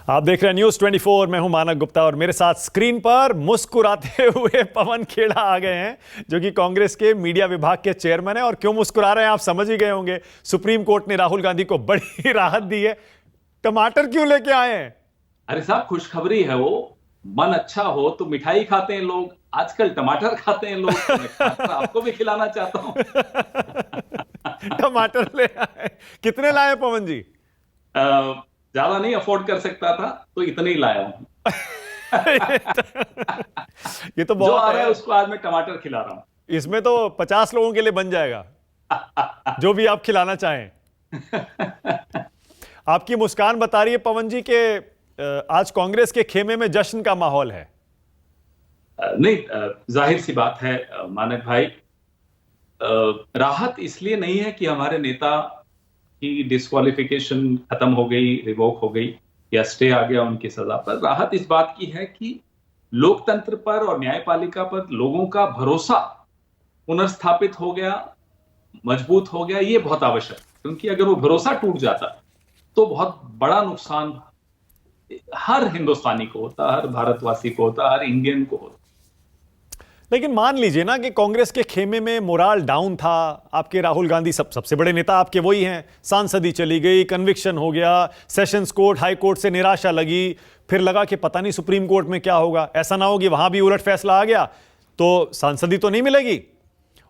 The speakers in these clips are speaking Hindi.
आप देख रहे हैं न्यूज 24। मैं हूं मानक गुप्ता और मेरे साथ स्क्रीन पर मुस्कुराते हुए पवन खेड़ा आ गए हैं, जो कि कांग्रेस के मीडिया विभाग के चेयरमैन हैं। और क्यों मुस्कुरा रहे हैं आप समझ ही गए होंगे। सुप्रीम कोर्ट ने राहुल गांधी को बड़ी राहत दी है। टमाटर क्यों लेके आए हैं? अरे साहब, खुशखबरी है वो। मन अच्छा हो तो मिठाई खाते हैं लोग, आजकल टमाटर खाते हैं लोग। तो मैं टमाटर आपको भी खिलाना चाहता हूं। टमाटर ले आए। कितने लाए पवन जी? ज्यादा नहीं अफोर्ड कर सकता था तो इतने ही लाया हूं। ये तो जो बहुत आ रहा है है। उसको आज मैं टमाटर खिला रहा हूं। इसमें तो 50 लोगों के लिए बन जाएगा, जो भी आप खिलाना चाहें। आपकी मुस्कान बता रही है पवन जी के आज कांग्रेस के खेमे में जश्न का माहौल है। नहीं, जाहिर सी बात है मानक भाई, राहत इसलिए नहीं है कि हमारे नेता की डिस्क्वालिफिकेशन खत्म हो गई, रिवोक हो गई या स्टे आ गया उनकी सजा पर। राहत इस बात की है कि लोकतंत्र पर और न्यायपालिका पर लोगों का भरोसा पुनर्स्थापित हो गया, मजबूत हो गया। ये बहुत आवश्यक है, क्योंकि अगर वो भरोसा टूट जाता तो बहुत बड़ा नुकसान हर हिंदुस्तानी को होता, हर भारतवासी को होता, हर इंडियन को होता। लेकिन मान लीजिए ना कि कांग्रेस के खेमे में मोराल डाउन था। आपके राहुल गांधी सबसे बड़े नेता आपके वही हैं। सांसदी चली गई, कन्विक्शन हो गया, सेशंस कोर्ट, हाई कोर्ट से निराशा लगी, फिर लगा कि पता नहीं सुप्रीम कोर्ट में क्या होगा। ऐसा ना हो कि वहां भी उलट फैसला आ गया तो सांसदी तो नहीं मिलेगी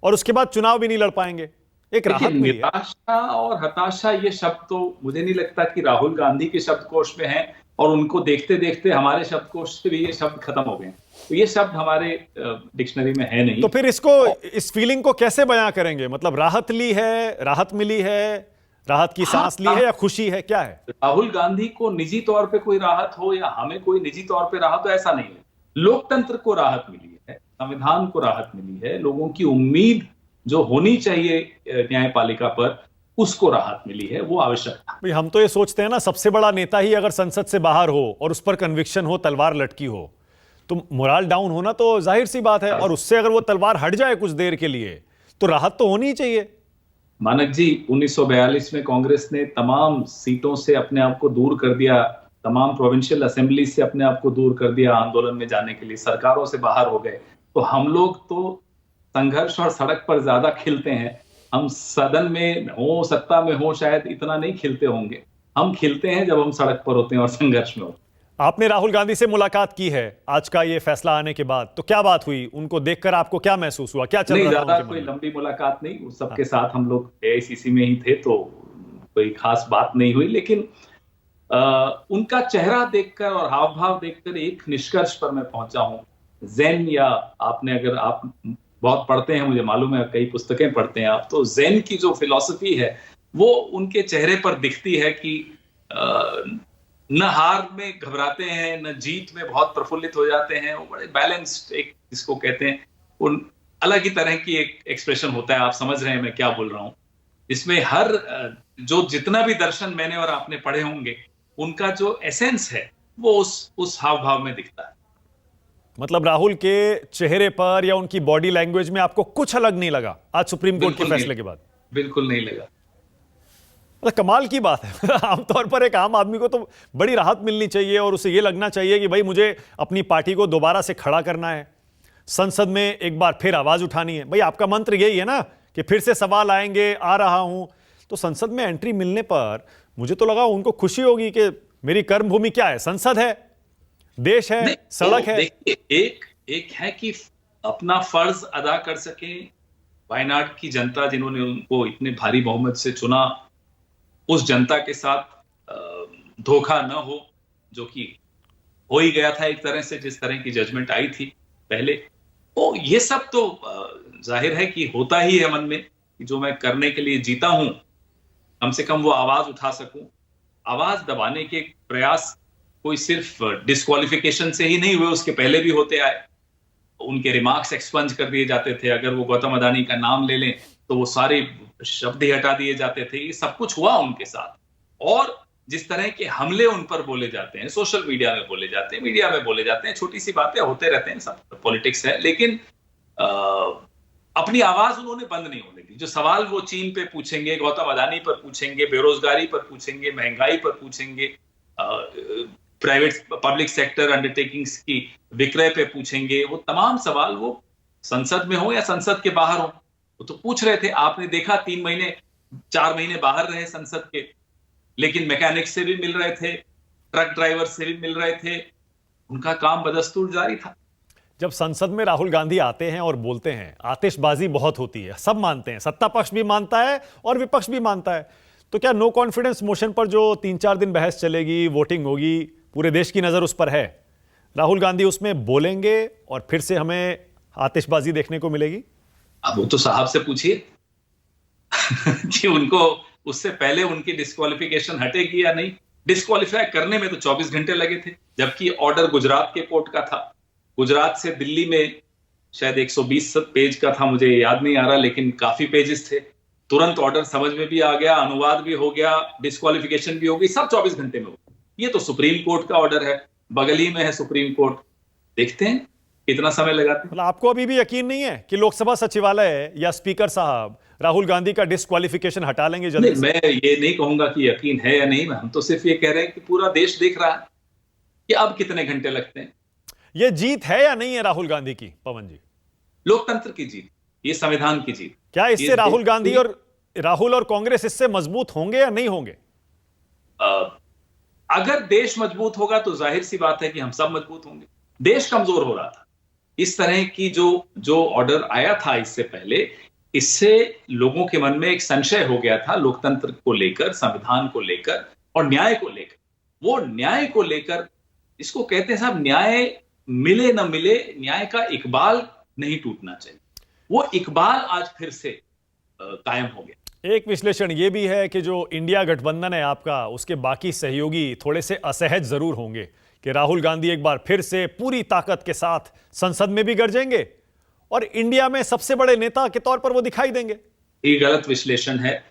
और उसके बाद चुनाव भी नहीं लड़ पाएंगे। एक राहत मिली है। निराशा और हताशा ये शब्द तो मुझे नहीं लगता कि राहुल गांधी के शब्दकोश में है, और उनको देखते देखते हमारे शब्दकोश से भी ये शब्द खत्म हो गए। तो ये शब्द हमारे डिक्शनरी में है नहीं। तो फिर इस फीलिंग को कैसे बयां करेंगे? मतलब राहत ली है, राहत मिली है, राहत की सांस ली है या खुशी है, क्या है? राहुल गांधी को निजी तौर पे कोई राहत हो या हमें कोई निजी तौर पे राहत हो, ऐसा नहीं है। लोकतंत्र को राहत मिली है, संविधान को राहत मिली है, लोगों की उम्मीद जो होनी चाहिए न्यायपालिका पर, उसको राहत मिली है। वो आवश्यक था। भाई हम तो ये सोचते हैं ना, सबसे बड़ा नेता ही अगर संसद से बाहर हो और उस पर कन्विक्शन हो, तलवार लटकी हो, तो मोराल डाउन होना तो जाहिर सी बात है। और उससे अगर वो तलवार हट जाए कुछ देर के लिए तो राहत तो होनी ही चाहिए। मानक जी, 1942 में कांग्रेस ने तमाम सीटों से अपने आप को दूर कर दिया, तमाम प्रोविंशियल असेंबली से अपने आप को दूर कर दिया आंदोलन में जाने के लिए, सरकारों से बाहर हो गए। तो हम लोग तो संघर्ष और सड़क पर ज्यादा खिलते हैं। हम सदन में हो, सत्ता में हो, शायद इतना नहीं खिलते होंगे। हम खिलते हैं जब हम सड़क पर होते हैं और संघर्ष में होते हैं। आपने राहुल गांधी से मुलाकात की है आज का ये फैसला आने के बाद, तो क्या बात हुई? उनको देखकर आपको क्या महसूस हुआ? क्या चल नहीं, रहा था ज्यादा उनके मन कोई में? लंबी मुलाकात नहीं। उस सबके साथ हम लोग एआईसीसी में ही थे, तो कोई खास बात नहीं हुई। लेकिन उनका चेहरा देखकर और हाव भाव देखकर एक निष्कर्ष पर मैं पहुंचा हूं। ज़ेन, या अगर आप बहुत पढ़ते हैं, मुझे मालूम है कई पुस्तकें पढ़ते हैं आप, तो ज़ेन की जो फिलॉसफी है वो उनके चेहरे पर दिखती है कि न हार में घबराते हैं, न जीत में बहुत प्रफुल्लित हो जाते हैं। वो बड़े बैलेंस्ड, एक जिसको कहते हैं, उन अलग ही तरह की एक एक्सप्रेशन होता है। आप समझ रहे हैं मैं क्या बोल रहा हूं। इसमें हर जो जितना भी दर्शन मैंने और आपने पढ़े होंगे, उनका जो एसेंस है वो उस हाव भाव में दिखता है। मतलब राहुल के चेहरे पर या उनकी बॉडी लैंग्वेज में आपको कुछ अलग नहीं लगा आज सुप्रीम कोर्ट के फैसले के बाद? बिल्कुल नहीं लगा। मतलब कमाल की बात है। आमतौर पर एक आम आदमी को तो बड़ी राहत मिलनी चाहिए और उसे यह लगना चाहिए कि भाई मुझे अपनी पार्टी को दोबारा से खड़ा करना है, संसद में एक बार फिर आवाज उठानी है। भाई आपका मंत्र यही है ना कि फिर से सवाल आएंगे, आ रहा हूं। तो संसद में एंट्री मिलने पर मुझे तो लगा उनको खुशी होगी कि मेरी कर्मभूमि क्या है, संसद है, देश है, सड़क है। एक है कि अपना फर्ज अदा कर सके। वायनाड की जनता जिन्होंने उनको इतने भारी बहुमत से चुना, उस जनता के साथ धोखा न हो, जो कि हो ही गया था एक तरह से, जिस तरह की जजमेंट आई थी पहले। तो ये सब तो जाहिर है कि होता ही है मन में कि जो मैं करने के लिए जीता हूं, कम से कम वो आवाज उठा सकूं। आवाज दबाने के प्रयास कोई सिर्फ डिस्क्वालिफिकेशन से ही नहीं हुए, उसके पहले भी होते आए। उनके रिमार्क्स एक्सपंज कर दिए जाते थे। अगर वो गौतम अडानी का नाम ले लें तो वो सारे शब्द ही हटा दिए जाते थे। ये सब कुछ हुआ उनके साथ। और जिस तरह के हमले उन पर बोले जाते हैं, सोशल मीडिया में बोले जाते हैं, मीडिया में बोले जाते हैं, छोटी सी बातें होते रहते हैं, सब पॉलिटिक्स है। लेकिन अपनी आवाज उन्होंने बंद नहीं होने दी। जो सवाल वो चीन पे पूछेंगे, गौतम अडानी पर पूछेंगे, बेरोजगारी पर पूछेंगे, महंगाई पर पूछेंगे, प्राइवेट पब्लिक सेक्टर अंडरटेकिंग्स की विक्रय पे पूछेंगे, वो तमाम सवाल वो संसद में हो या संसद के बाहर हो, वो तो पूछ रहे थे। आपने देखा 3 महीने 4 महीने बाहर रहे संसद के, लेकिन मैकेनिक से भी मिल रहे थे, ट्रक ड्राइवर से भी मिल रहे थे, उनका काम बदस्तूर जारी था। जब संसद में राहुल गांधी आते हैं और बोलते हैं, आतिशबाजी बहुत होती है, सब मानते हैं, सत्ता पक्ष भी मानता है और विपक्ष भी मानता है। तो क्या नो कॉन्फिडेंस मोशन पर जो 3-4 दिन बहस चलेगी, वोटिंग होगी, पूरे देश की नजर उस पर है, राहुल गांधी उसमें बोलेंगे और फिर से हमें आतिशबाजी देखने को मिलेगी? अब वो तो साहब से पूछिए कि उनको उससे पहले उनकी डिस्क्वालिफिकेशन हटेगी या नहीं। डिस्क्वालीफाई करने में तो 24 घंटे लगे थे, जबकि ऑर्डर गुजरात के कोर्ट का था। गुजरात से दिल्ली में शायद 120 पेज का था, मुझे याद नहीं आ रहा, लेकिन काफी पेजेस थे। तुरंत ऑर्डर समझ में भी आ गया, अनुवाद भी हो गया, डिस्क्वालिफिकेशन भी हो गई, सब 24 घंटे में हो गया। ये तो सुप्रीम कोर्ट का ऑर्डर है, बगल ही में है सुप्रीम कोर्ट। देखते हैं कितना समय लगाते हैं। मतलब आपको अभी भी यकीन नहीं है कि लोकसभा सचिवालय या स्पीकर साहब राहुल गांधी का डिस्क्वालिफिकेशन हटा लेंगे जल्दी से? मैं ये नहीं कहूंगा कि यकीन है या नहीं, हम तो सिर्फ ये कह रहे हैं कि पूरा देश देख रहा है कि अब कितने घंटे लगते हैं। ये जीत है या नहीं है राहुल गांधी की, पवन जी? लोकतंत्र की जीत, ये संविधान की जीत। क्या इससे राहुल गांधी और कांग्रेस इससे मजबूत होंगे या नहीं होंगे? अगर देश मजबूत होगा तो जाहिर सी बात है कि हम सब मजबूत होंगे। देश कमजोर हो रहा था। इस तरह की जो ऑर्डर आया था इससे पहले, इससे लोगों के मन में एक संशय हो गया था लोकतंत्र को लेकर, संविधान को लेकर और न्याय को लेकर। वो न्याय को लेकर, इसको कहते हैं साहब, न्याय मिले न मिले, न्याय का इकबाल नहीं टूटना चाहिए। वो इकबाल आज फिर से कायम हो गया। एक विश्लेषण ये भी है कि जो इंडिया गठबंधन है आपका, उसके बाकी सहयोगी थोड़े से असहज जरूर होंगे कि राहुल गांधी एक बार फिर से पूरी ताकत के साथ संसद में भी गरजेंगे और इंडिया में सबसे बड़े नेता के तौर पर वो दिखाई देंगे। ये गलत विश्लेषण है।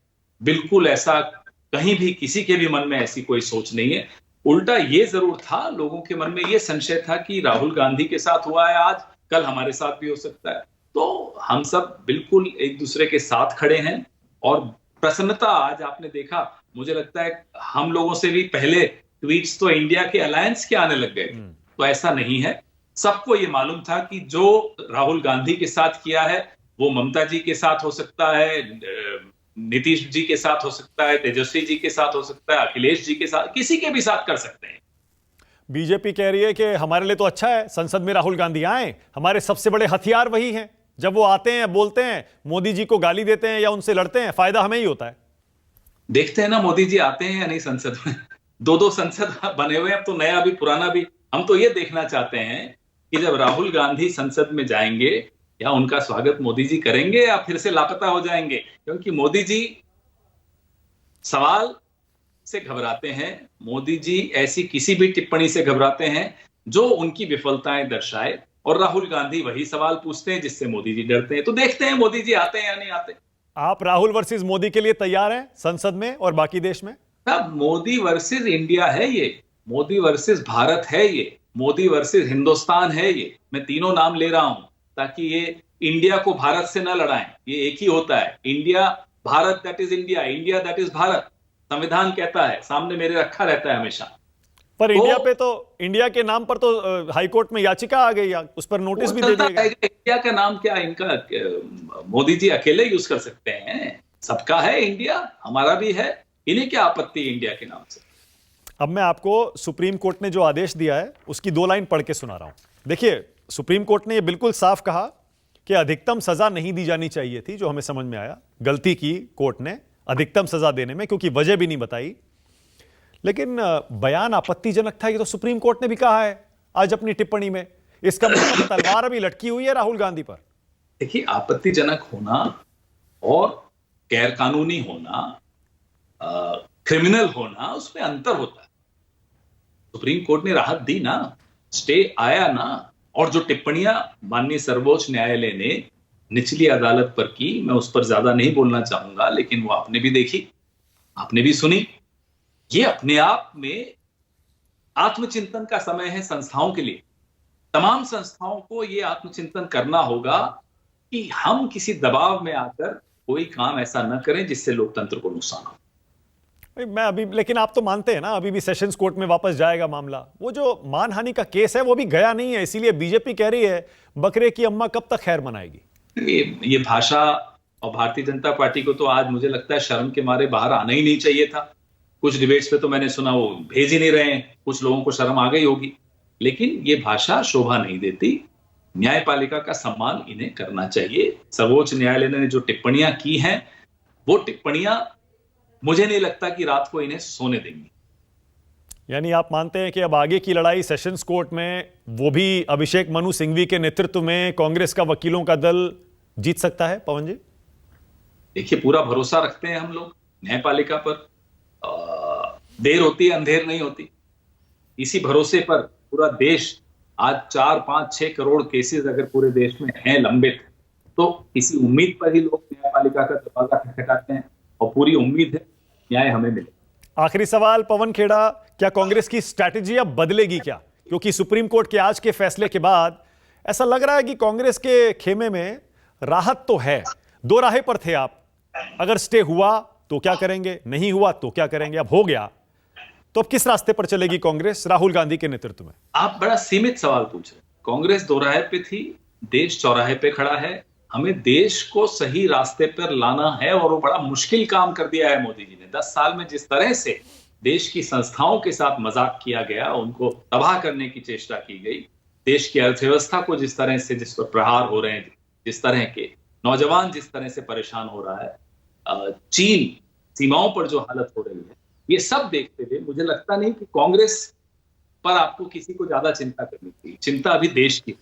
बिल्कुल ऐसा कहीं भी किसी के भी मन में ऐसी कोई सोच नहीं है। उल्टा ये जरूर था, लोगों के मन में ये संशय था कि राहुल गांधी के साथ हुआ है आज, कल हमारे साथ भी हो सकता है। तो हम सब बिल्कुल एक दूसरे के साथ खड़े हैं और प्रसन्नता आज आपने देखा, मुझे लगता है हम लोगों से भी पहले ट्वीट्स तो इंडिया के अलायंस के आने लग गए थे। तो ऐसा नहीं है। सबको ये मालूम था कि जो राहुल गांधी के साथ किया है वो ममता जी के साथ हो सकता है, नीतीश जी के साथ हो सकता है, तेजस्वी जी के साथ हो सकता है, अखिलेश जी के साथ, किसी के भी साथ कर सकते हैं। बीजेपी कह रही है कि हमारे लिए तो अच्छा है संसद में राहुल गांधी आए, हमारे सबसे बड़े हथियार वही हैं। जब वो आते हैं, बोलते हैं, मोदी जी को गाली देते हैं या उनसे लड़ते हैं, फायदा हमें ही होता है। देखते हैं ना मोदी जी आते हैं या नहीं संसद में। 2-2 संसद बने हुए हैं, अब तो नया भी पुराना भी। हम तो ये देखना चाहते हैं कि जब राहुल गांधी संसद में जाएंगे, या उनका स्वागत मोदी जी करेंगे या फिर से लापता हो जाएंगे। क्योंकि मोदी जी सवाल से घबराते हैं, मोदी जी ऐसी किसी भी टिप्पणी से घबराते हैं जो उनकी विफलताएं दर्शाए, और राहुल गांधी वही सवाल पूछते हैं जिससे मोदी जी डरते हैं। तो देखते हैं मोदी जी आते हैं या नहीं आते। आप राहुल वर्सेस मोदी के लिए तैयार हैं संसद में और बाकी देश में? मोदी वर्सेस इंडिया है ये, मोदी वर्सेस भारत है ये, मोदी वर्सेस हिंदुस्तान है ये। मैं तीनों नाम ले रहा हूं ताकि ये इंडिया को भारत से न लड़ाएं। ये एक ही होता है, India Bharat, that is India, India that is Bharat. संविधान कहता है, सामने मेरे रखा रहता है हमेशा। पर इंडिया पे तो, इंडिया के नाम पर तो हाईकोर्ट में याचिका आ गई, उस पर नोटिस भी दे दिया गया। इंडिया का नाम क्या इनका, मोदी जी अकेले यूज कर सकते हैं। सबका है इंडिया, हमारा भी है, इन्हें क्या आपत्ति इंडिया के नाम से। अब मैं आपको सुप्रीम कोर्ट ने जो आदेश दिया है उसकी 2 लाइन पढ़ के सुना रहा हूं। देखिए, सुप्रीम कोर्ट ने यह बिल्कुल साफ कहा कि अधिकतम सजा नहीं दी जानी चाहिए थी, जो हमें समझ में आया। गलती की कोर्ट ने अधिकतम सजा देने में, क्योंकि वजह भी नहीं बताई। लेकिन बयान आपत्तिजनक था, ये तो सुप्रीम कोर्ट ने भी कहा है आज अपनी टिप्पणी में। इसका मतलब तलवार अभी लटकी हुई है राहुल गांधी पर। देखिए, आपत्तिजनक होना और गैर कानूनी होना, क्रिमिनल होना, उसमें अंतर होता है। सुप्रीम कोर्ट ने राहत दी ना, स्टे आया ना। और जो टिप्पणियां माननीय सर्वोच्च न्यायालय ने निचली अदालत पर की, मैं उस पर ज्यादा नहीं बोलना चाहूंगा, लेकिन वो आपने भी देखी, आपने भी सुनी। ये अपने आप में आत्मचिंतन का समय है संस्थाओं के लिए। तमाम संस्थाओं को ये आत्मचिंतन करना होगा कि हम किसी दबाव में आकर कोई काम ऐसा न करें जिससे लोकतंत्र को नुकसान हो। मैं अभी, लेकिन आप तो मानते हैं ना अभी भी सेशंस कोर्ट में वापस जाएगा मामला। वो जो मानहानि का केस है वो भी गया नहीं है, इसीलिए बीजेपी कह रही है बकरे की अम्मा कब तक खैर मनाएगी। ये भाषा, और भारतीय जनता पार्टी को तो आज मुझे लगता है शर्म के मारे बाहर आना ही नहीं चाहिए था। कुछ डिबेट्स पे तो मैंने सुना वो भेज ही नहीं रहे हैं, कुछ लोगों को शर्म आ गई होगी, लेकिन ये भाषा शोभा नहीं देती। न्यायपालिका का सम्मान इन्हें करना चाहिए। सर्वोच्च न्यायालय ने जो टिप्पणियां की हैं, वो टिप्पणियां मुझे नहीं लगता कि रात को इन्हें सोने देंगी। यानी आप मानते हैं कि अब आगे की लड़ाई सेशंस कोर्ट में, वो भी अभिषेक मनु सिंघवी के नेतृत्व में कांग्रेस का वकीलों का दल जीत सकता है? पवन जी, देखिए, पूरा भरोसा रखते हैं हम लोग न्यायपालिका पर। देर होती है, अंधेर नहीं होती। इसी भरोसे पर पूरा देश आज 4, 5, 6 करोड़ केसेस अगर पूरे देश में हैं लंबित, तो इसी उम्मीद पर ही लोग न्यायपालिका का दरवाजा खटखटाते हैं, और पूरी उम्मीद है न्याय हमें मिले। आखिरी सवाल पवन खेड़ा, क्या कांग्रेस की स्ट्रैटेजी अब बदलेगी क्या? क्योंकि सुप्रीम कोर्ट के आज के फैसले के बाद ऐसा लग रहा है कि कांग्रेस के खेमे में राहत तो है। दो राहें पर थे आप, अगर स्टे हुआ तो क्या करेंगे, नहीं हुआ तो क्या करेंगे, अब हो गया तो अब किस रास्ते पर चलेगी कांग्रेस राहुल गांधी के नेतृत्व में? आप बड़ा सीमित सवाल पूछ रहे हैं। कांग्रेस दोराहे पे थी, देश चौराहे पे खड़ा है। हमें देश को सही रास्ते पर लाना है, और वो बड़ा मुश्किल काम कर दिया है मोदी जी ने। 10 साल में जिस तरह से देश की संस्थाओं के साथ मजाक किया गया, उनको तबाह करने की चेष्टा की गई, देश की अर्थव्यवस्था को जिस तरह से, जिस पर प्रहार हो रहे हैं, जिस तरह के नौजवान जिस तरह से परेशान हो रहा है, चीन सीमाओं पर जो हालत हो रही है, ये सब देखते हुए मुझे लगता नहीं कि कांग्रेस पर आपको किसी को ज्यादा चिंता करनी चाहिए। चिंता अभी देश की।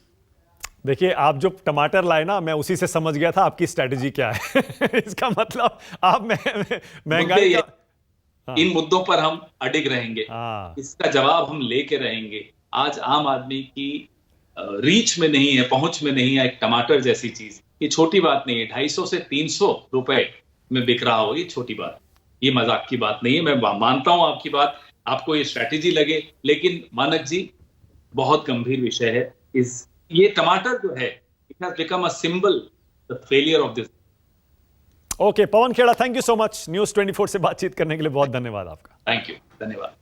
देखिए, आप जो टमाटर लाए ना, मैं उसी से समझ गया था आपकी स्ट्रैटेजी क्या है। इसका मतलब आप महंगाई का, इन मुद्दों पर हम अडिग रहेंगे, इसका जवाब हम लेके रहेंगे। आज आम आदमी की रीच में नहीं है, पहुंच में नहीं है एक टमाटर जैसी चीज। ये छोटी बात नहीं है, 250 से 300 रुपए में बिक रहा हो, ये छोटी बात, ये मजाक की बात नहीं है। मैं मानता हूं आपकी बात, आपको ये स्ट्रैटेजी लगे, लेकिन मानक जी बहुत गंभीर विषय है। ये टमाटर जो है, it has become a symbol the failure of this. Okay, Pawan Khera, thank you so much. News 24 से बातचीत करने के लिए बहुत धन्यवाद आपका। थैंक यू, धन्यवाद।